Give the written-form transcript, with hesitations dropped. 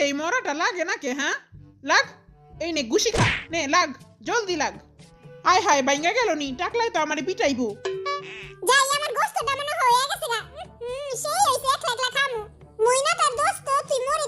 এই মরাটা লাগে না কে? হ্যাঁ লাগ, এই নে গুছি খা, নে লাগ, জলদি লাগ। হায় হায় বাইঙ্গা গেল নি, টাকলাই তো আমারে পিটাইবো। যাই আমার গোশতটা মনে হয়ে গেছে গা। সেই হইছে একলা একলা খামু। মুই না তার দোস্ত, তুই মরে